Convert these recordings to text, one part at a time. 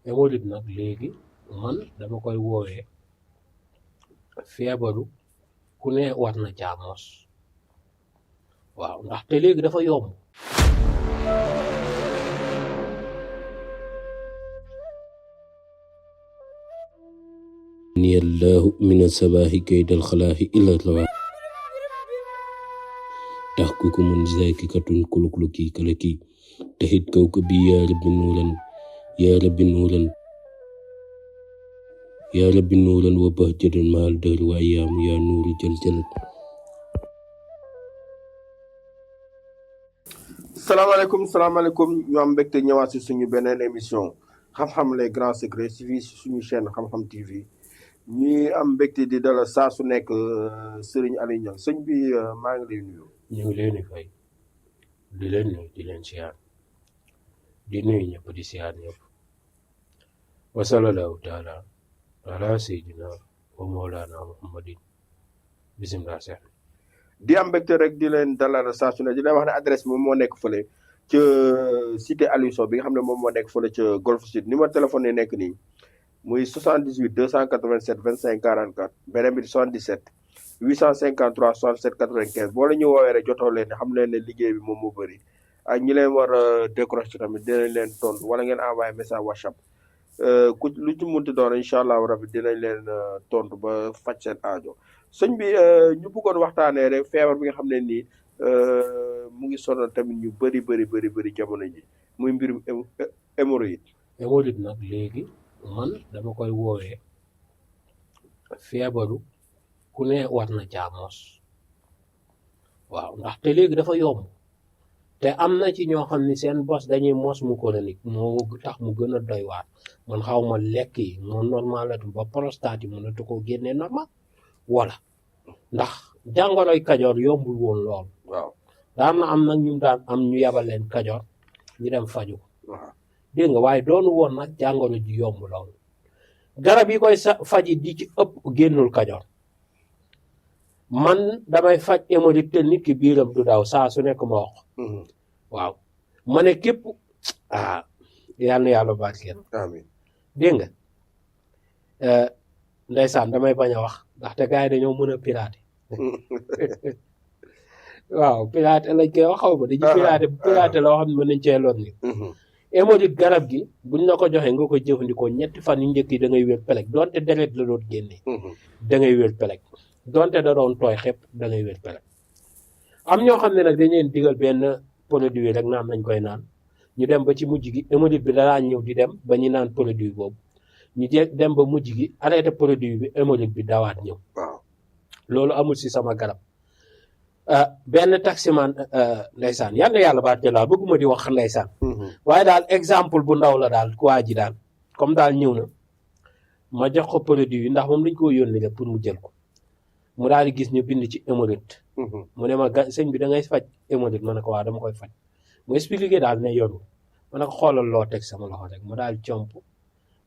hémorroïde nag léegi man dama koy woowee feebaru ku ne war na caa mos waaw ndaxte léegi dafa yomb. ni allahu min asabaahi kaydal xalaahi illa rawa taxkukumun zakikatun kulukluki kalaki tahit kawkabi yaa rabbi nuuran yaa rabbi nuuran yaa rabbi nuuran wa bahjatan mahal dahri wa ayyaamu yaa nuuru jaljalat. salaamaaleykum ñu am mbégte ñëwaat si suñu beneen émission xam-xam les grands secrets si fii si suñu chaîne xam-xam TV ñuy am mbégte di dalal saa su nekk Serigne Aliou Niang sëñ bi maa ngi lay nuyu. ñu ngi leen di fay di leen nuyu di leen siyaar di nuyu ñëpp di siyaar ñëpp wa sallallahu taala ala sayyidina wa mawlana muhammadin bismillah seex di am mbégte rek di leen dalal saa su ne di leen wax ne adresse bi moom moo nekk fële ca cité Aliou Sow bi nga xam ne moom moo nekk fële ca Golf Sud numéro téléphone yi nekk nii muy 78 287 25 44 beneen bi 77 853 67 95 boo la ñu woowee rek jotoo leen xam leen ne liggéey bi moom moo bëri ak ñi leen war a décrocher tamit dinañ leen tontu wala ngeen envoyé message WhatsApp ku lu ci munti doon incha allahu rabi dinañ leen tontu ba faj seen aajo sëñ bi ñu bëggoon waxtaanee rek feebar bi nga xam ne nii mu ngi sonal tamit ñu bëri jamono ji muy mbirum hémorroïde. hémorroïde nag léegi man dama koy woowee feebaru ku ne war na caa mos waaw ndaxte léegi dafa yomb te am na ci ñoo xam ni seen bos dañuy mos mu chronique moo tax mu gën a doy waar man xaw ma lekk yi moo normal la ba prostate yi mënatu ko génnee normal wala ndax jàngoroy kajoor yombul woon lool. waaw daan na am nag ñu daan am ñu yabal leen kajoor ñu dem faju waaw dégg nga waaye doonu woon nag jàngoro ji yomb lool garab yi koy faji di ci ëpp génnul kajoor man damay faj hémorroïde te nit ki biiram du daw saa su nekk ma wax waaw ma ne képp yal na yàlla barkeel amiin dégg nga ndeysaan damay bañ a wax ndaxte gars yi dañoo mën a pirater waaw pirater lañ koy wax xaw ma dañuy pirater loo xam ne mën nañ cee lor ni hémorroïde garab gi buñ la ko joxee nga ko jëfandikoo ñetti fan yu njëkk yi da ngay wér pelek donte deret la doon génnee da ngay wér pelek donte da doon tooy xepp da ngay wér pelek am ñoo xam ne nag dañ leen digal benn produit rek naan nañ koy naan ñu dem ba ci mujj gi hémorroïde bi danaa ñëw di dem ba ñu naan produit boobu ñu dem ba mujj gi arrêté produit bi hémorroïde bi dawaat ñëw waaw loolu amul si sama garab benn taximan ndeysaan yal na yàlla baat laa bëgguma di wax ndeysaan waaye daal exemple bu ndaw la daal waa ji daal comme daal ñëw na ma jox ko produit yi ndax moom dañ koo yónni la pour mu jël ko mu daal di gis ñu bind ci hémorroïde mu ne ma sëñ bi da ngay faj hémorroïde ma ne ko waa dama koy faj mu expliqué daal ne yoru ma ne ko xoolal loo teg sama loxo rek mu daal comp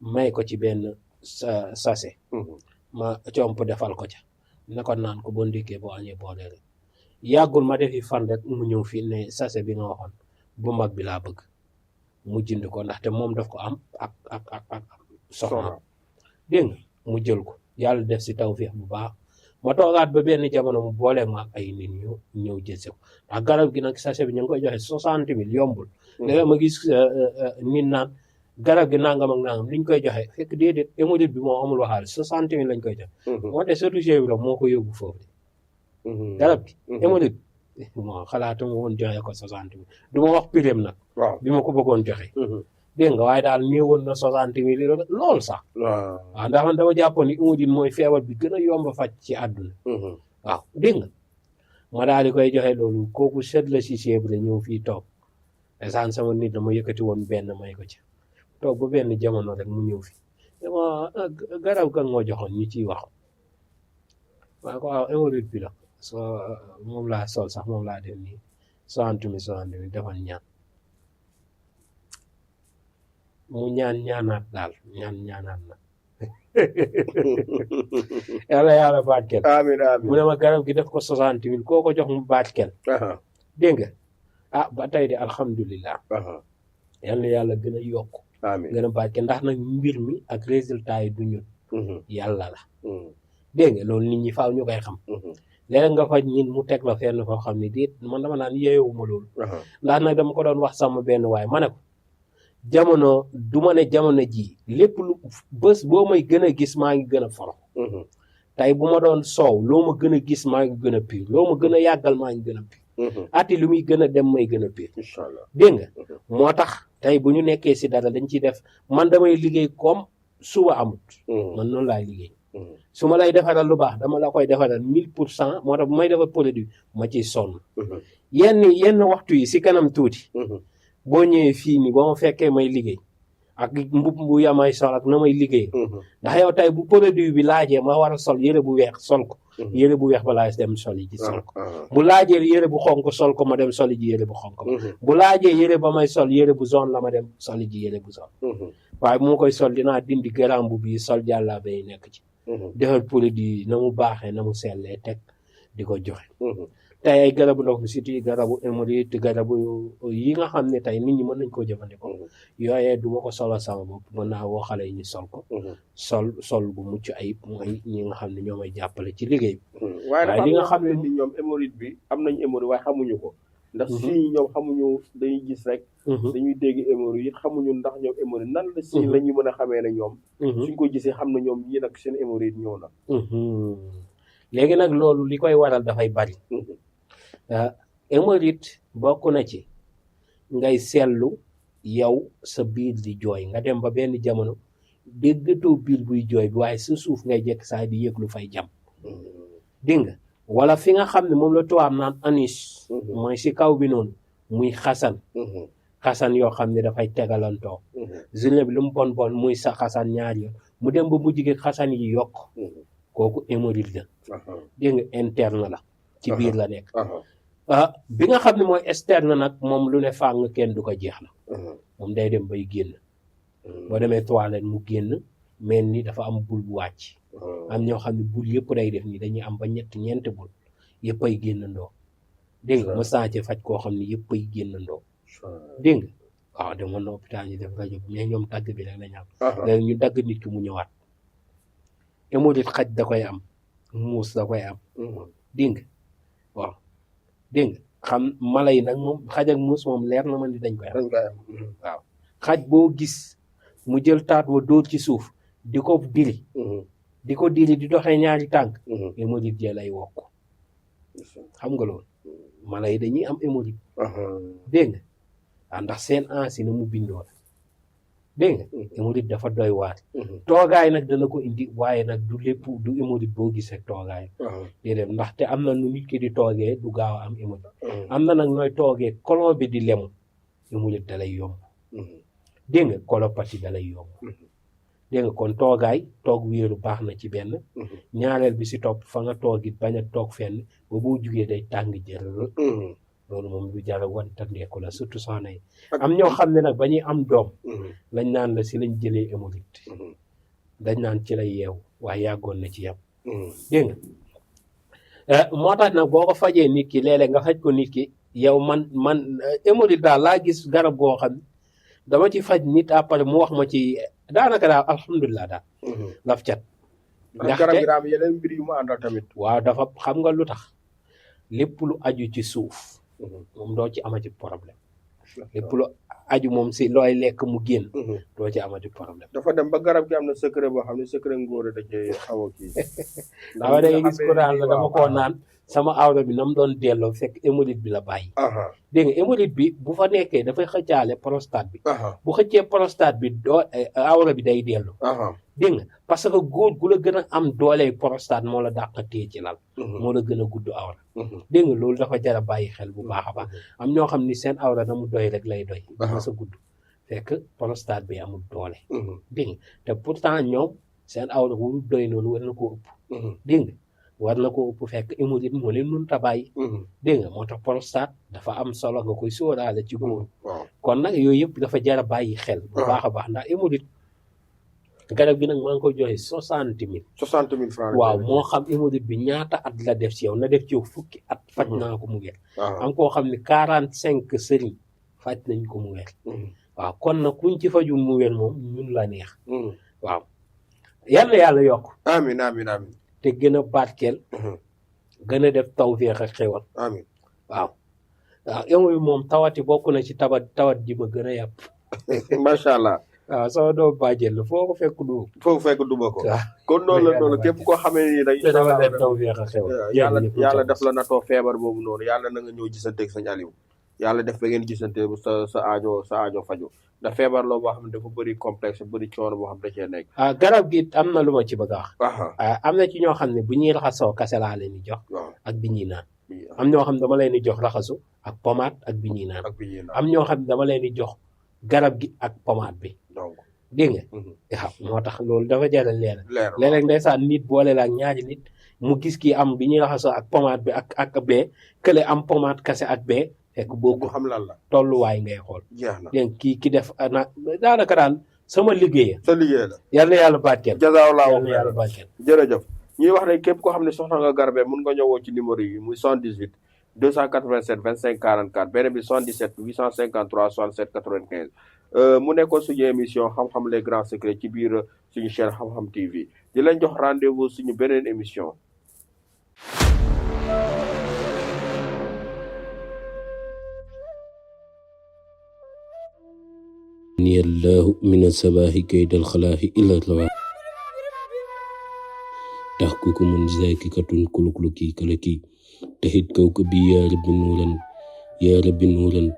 may ko ci benn sachet ma comp defal ko ca ne ko naan ko boo ndékkee boo añee boo reeree yàggul ma defi fan rek mu ñëw fii ne sachet bi nga waxoon bu mag bi laa bëgg mu jënd ko ndaxte moom daf ko am ak soxna dégg nga mu jël ko yàlla def si tawfeex bu baax ma toogaat ba benn jamono mu booleeg ma ak ay nit ñu ñëw jël si ko ndax garab gi nag sachet bi ñu ngi koy joxe 60 000 yombul. léegi ma gis nit naan garab gi nangam ak nangam liñ koy joxe fekk déedéet hémorroïde bi moo amul waxaale 60 000 lañ koy joxe. moo tax surtout chef bi la moo ko yóbbu foofu. garab gi hémorroïde bon xalaatuma woon joxe ko 60 000 du ma wax pireem nag. waaw bi ma ko bëggoon joxe. dégg nga waaye daal néewoon na 60 000 lool sax. waaw ndax man dama jàppoon ni hémorroïde mooy feebar bi gën a yomb a faj ci àdduna. waaw dégg nga ma daal di koy joxe loolu kooku seet la si chef bi la ñëw fii toog esaan sama nit dama yëkkati woon benn may ko ci toog ba benn jamono rek mu ñëw fi dama garab kan moo joxoon ñu ciy wax waaye ko waaw hémorroïde bi la moom laa sol sax moom laa def nii 60 000 defal ñaan mu ñaanaat daal ñaanaat na yàlla baatkel amiin mu ne ma garab gi def ko 60 000 koo ko jox mu baatkel dégg nga ba tey de alhamdulilah yal na yàlla gën a yokk amiin gën a barke ndax nag mbir mi ak résultat yi du ñun yàlla la dégg nga loolu nit ñi faaw ñu koy xam léeg nga faj nit mu teg la fenn foo xam ne déet man dama naan yeewuma loolu ndax nag dama ko doon wax sama benn waay ma ne ko jamono du ma ne jamono ji lépp lu bés boo may gën a gis maa ngi gën a foro tey bu ma doon soow loo ma gën a gis maa ngi gën a pire loo ma gën a yàggal maa ngi gën a pire ati lu muy gën a dem may gën a pire inshallah dégg nga moo tax tey bu ñu nekkee si dara dañ ciy def man damay liggéey comme suba amut man noonu laay liggéey su ma lay defaral lu baax dama la koy defaral 1000% moo tax bu may defar produit ma ciy sonn yenn waxtu yi si kanam tuuti boo ñëwee fii nii boo ma fekkee may liggéey ak mbub bu yamay sol ak na may liggéey ndax yow tey bu produit bi laajee ma war a sol yére bu weex sol ko yére bu weex ba laay dem soli ji sol ko bu laajee yére bu xonk sol ko ma dem soli ji yére bu xonk bu laajee yére ba may sol yére bu zone la ma dem soli ji yére bu zone waaye bu ma koy sol dinaa dindi garam bu bii sol jàllaabe yi nekk ci defal produit na mu baaxee na mu sellee teg di ko joxe tey ay garabu ndox mi surtout garabu hémorroïde garabu yi nga xam ne tey nit ñi mën nañ koo jëfandikoo yooyee du ma ko solo sama bopp mën naa woo xale yi ñu sol ko sol bu mucc ayib mooy ñi nga xam ne ñoo may jàppale ci liggéey bi waaye li nga xam ne ni ñoom hémorroïde bi am nañ hémorroïde waaye xamuñu ko ndax fii ñoom xamuñu dañuy gis rek dañuy dégg hémorroïde xamuñu ndax ñoom hémorroïde nan la si la ñuy mën a xamee ne ñoom suñ ko gisee xam na ñoom ñii nag seen hémorroïde ñëw na léegi nag loolu li koy waral dafay bari hémorroïde bokk na ci ngay seetlu yow sa biir di jooy nga dem ba benn jamono déggatoo biir buy jooy bi waaye sa suuf ngay jekk saa di yëg lu fay jam dégg nga wala fi nga xam ne moom la tubaab naan anus mooy si kaw bi noonu muy xasan yoo xam ne dafay tegalantoo journée bi lu mu bon muy sa xasan ñaar yoon mu dem ba mujj gi xasan yi yokk kooku hémorroïde la dégg nga interne la ci biir la nekk bi nga xam ne mooy externe nag moom lu ne fàng kenn du ko jeex la moom day dem bay génn boo demee toilette mu génn mel ni dafa am bul bu wàcc am ñoo xam ne bul yëpp day def nii dañuy am ba ñeenti bul yëpp ay génnandoo dégg nga ma sànce faj koo xam ne yëpp ay génnandoo dégg nga waaw demoon na hôpital ñu def rajo bi mais ñoom dagg bi rek lañ am léegi ñu dagg nit ki mu ñëwaat hémorroïde xaj da koy am muus da koy am dégg nga waaw dégg nga xam mala yi nag moom xaj ak muus moom leer na ma ni dañ koy am waaw xaj boo gis mu jël taat wa dóor ci suuf di ko diri di doxee ñaari tànk hémorroïde jee lay wokk xam nga loolu mala yi dañuy am hémorroïde dégg nga waaw ndax seen ansi na mu bindoo la dégg nga hémorroïde dafa doy waar toogaay nag dana ko indi waaye nag du lépp du hémorroïde boo gis rek toogaay déedéet ndaxte am na nu nit ki di toogee du gaaw a am hémorroïde am na nag nooy toogee colon bi di lemu hémorroïde dalay yomb dégg nga colopathie dalay yomb dégg nga kon toog wéeru baax na ci benn ñaareel bi si topp fa nga toog it bañ a toog fenn ba boo jugee day tàng jër loolu moom lu jar a wantandeeku la surtout soxna yi am ñoo xam ne nag ba ñuy am doom lañ naan la si lañ jëlee hémorroïde dañ naan ci lay yeew waaye yàggoon na ci yam dégg nga moo tax nag boo ko fajee nit ki léeg-léeg nga faj ko nit ki yow man hémorroïde daal laa gis garab goo xam ne dama ci faj nit après mu wax ma ci daanaka daal alhamdulilah daal laf cat ndax garab gi daal yeneen mbir yu mu àndal tamit waaw dafa xam nga lu tax lépp lu aju ci suuf moom doo ci amati problème lépp lu aju moom si looy lekk mu génn doo ci amati problème dafa dem ba garab gi am na secret boo xam ne secret ngóor da cee xaw a kii dama day gis ko daal la dama koo naan sama awra bi na mu doon delloo fekk hémorroïde bi la bàyyi dégg nga hémorroïde bi bu fa nekkee dafay xëccaale prostate bi bu xëccee prostate bi doo awra bi day dellu dégg nga parce que góor gu la gën a am doole prostate moo la dàq téye ci lal moo la gën a gudd awra dégg nga loolu dafa jar a bàyyi xel bu baax a baax am ñoo xam ni seen awra na mu doy rek lay doy ma sa gudd fekk prostate bi amul doole dégg nga te pourtant ñoom seen awra warul doy noonu war na koo ëpp dégg nga war na ko ëpp fekk hémorroïde moo leen mën ta bàyyi dégg nga moo tax prostate dafa am solo nga koy sóoraale ci góor kon nag yooyu yëpp dafa jar a bàyyi xel bu baax a baax ndax hémorroïde garab gi nag maa ngi koy joxe 60 000 francs waaw moo xam hémorroïde bi ñaata at la def ci yow na def ci yow fukki at faj naa ko mu wér am koo xam ne 45 sëriñ faj nañ ko mu wér waaw kon nag kuñ ci faju mu wér moom ñun la neex waaw yal na yàlla yokk amiin amiin amiin te gën a barkeel gën a def tawfeex ak xewal amiin waaw yow moom tawati bokk na ci tawat ji ma gën a yàpp macha allah waaw sama doom bàjjen la foo ko fekk du foofu fekk duma ko waaw kon noonu la noonu képp koo xamee ni rek te dama leen tawfeex ak xewal yàlla def la natoo feebar boobu noonu yàlla na nga ñëw gisanteeg Sëñ Aliou yàlla def ba ngeen gisante sa aajo faju ndax feebar loo boo xam ne dafa bëri complexe bëri coono boo xam da cee nekk garab gi am na lu ma ci bëgg a wax aha am na ci ñoo xam ne bu ñuy raxasoo kase laa leen di jox waaw ak bi ñuy naan am ñoo xam ne dama leen di jox raxasu ak pommade ak bi ñuy naan ak bi ñuy naan am ñoo xam ne dama leen di jox garab gi ak pommade bi donc dégg nga waaw moo tax loolu dafa jaral leer leer léeg-léeg ndeysaan nit boole la ak ñaari nit mu gis kii am bi ñuy raxasoo ak pommade bi ak bee kële am pommade kase ak bee fekk boo ko xam lan la tolluwaay ngay xool jeex na dégg ki def na daanaka daal sama liggéey sa liggéey la yal na yàlla barkeel jazaawallaahu yal na yàlla barkeel jërëjëf ñuy wax ne képp koo xam ne soxla nga garab mun nga ñëwoo ci numéro yi muy 78 287 25 44 beneen bi 77 853 67 95 mu nekkoon suñu émission xam-xam les grands secrets ci biir suñu chaîne xam-xam TV di leen jox rendez-vous suñu beneen émission ni allahu min asabaahi kaydal xalaahi illa rawa taxkukumun zakikatun kulukluki kalaki tahit kawkabi ya rabbi nuuran ya rabbi nuuran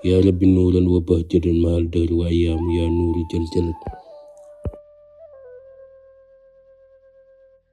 ya rabbi nuuran wa bahjadan mahal dahri wa ayyaamu ya nuuru jaljalat